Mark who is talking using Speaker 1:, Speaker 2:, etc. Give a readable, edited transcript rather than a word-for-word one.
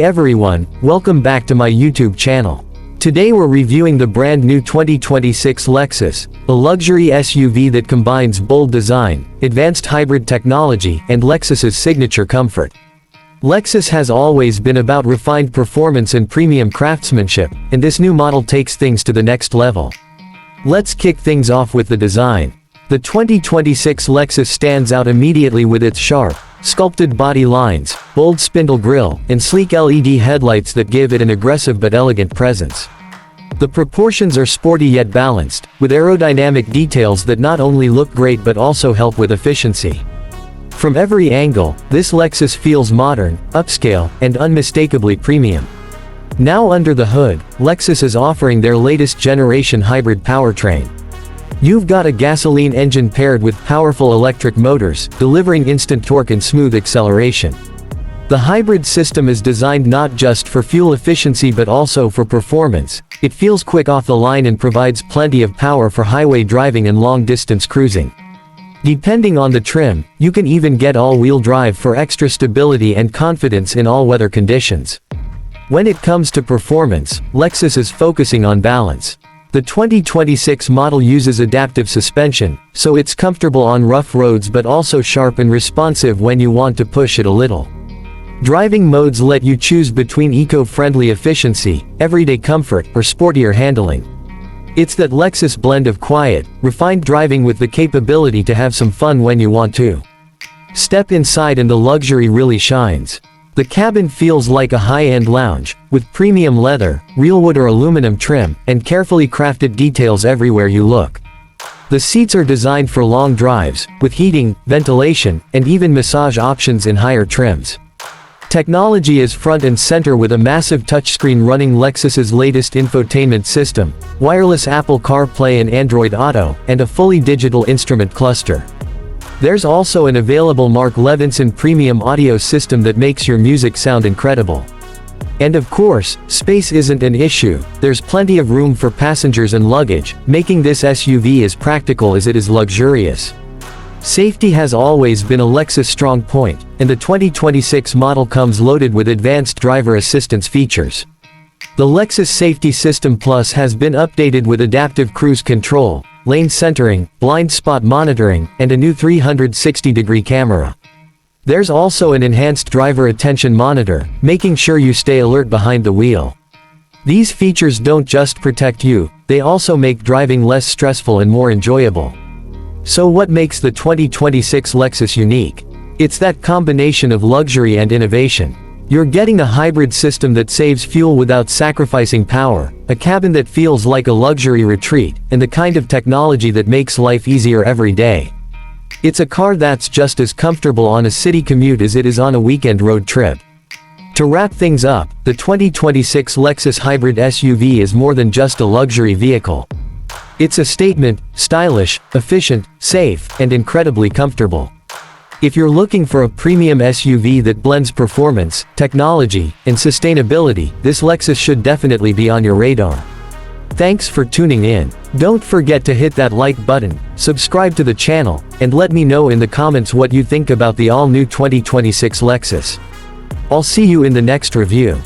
Speaker 1: Hey everyone, welcome back to my YouTube channel. Today we're reviewing the brand new 2026 Lexus, a luxury SUV that combines bold design, advanced hybrid technology, and Lexus's signature comfort. Lexus has always been about refined performance and premium craftsmanship, and this new model takes things to the next level. Let's kick things off with the design. The 2026 Lexus stands out immediately with its sharp, sculpted body lines, bold spindle grille, and sleek LED headlights that give it an aggressive but elegant presence. The proportions are sporty yet balanced, with aerodynamic details that not only look great but also help with efficiency. From every angle, this Lexus feels modern, upscale, and unmistakably premium. Now under the hood, Lexus is offering their latest generation hybrid powertrain. You've got a gasoline engine paired with powerful electric motors, delivering instant torque and smooth acceleration. The hybrid system is designed not just for fuel efficiency but also for performance. It feels quick off the line and provides plenty of power for highway driving and long-distance cruising. Depending on the trim, you can even get all-wheel drive for extra stability and confidence in all weather conditions. When it comes to performance, Lexus is focusing on balance. The 2026 model uses adaptive suspension, so it's comfortable on rough roads but also sharp and responsive when you want to push it a little. Driving modes let you choose between eco-friendly efficiency, everyday comfort, or sportier handling. It's that Lexus blend of quiet, refined driving with the capability to have some fun when you want to. Step inside and the luxury really shines. The cabin feels like a high-end lounge, with premium leather, real wood or aluminum trim, and carefully crafted details everywhere you look. The seats are designed for long drives, with heating, ventilation, and even massage options in higher trims. Technology is front and center with a massive touchscreen running Lexus's latest infotainment system, wireless Apple CarPlay and Android Auto, and a fully digital instrument cluster. There's also an available Mark Levinson premium audio system that makes your music sound incredible. And of course, space isn't an issue. There's plenty of room for passengers and luggage, making this SUV as practical as it is luxurious. Safety has always been a Lexus strong point, and the 2026 model comes loaded with advanced driver assistance features. The Lexus Safety System Plus has been updated with adaptive cruise control, lane centering, blind spot monitoring, and a new 360-degree camera. There's also an enhanced driver attention monitor, making sure you stay alert behind the wheel. These features don't just protect you, they also make driving less stressful and more enjoyable. So what makes the 2026 Lexus unique? It's that combination of luxury and innovation. You're getting a hybrid system that saves fuel without sacrificing power, a cabin that feels like a luxury retreat, and the kind of technology that makes life easier every day. It's a car that's just as comfortable on a city commute as it is on a weekend road trip. To wrap things up, the 2026 Lexus Hybrid SUV is more than just a luxury vehicle. It's a statement: stylish, efficient, safe, and incredibly comfortable. If you're looking for a premium SUV that blends performance, technology, and sustainability, this Lexus should definitely be on your radar. Thanks for tuning in. Don't forget to hit that like button, subscribe to the channel, and let me know in the comments what you think about the all-new 2026 Lexus. I'll see you in the next review.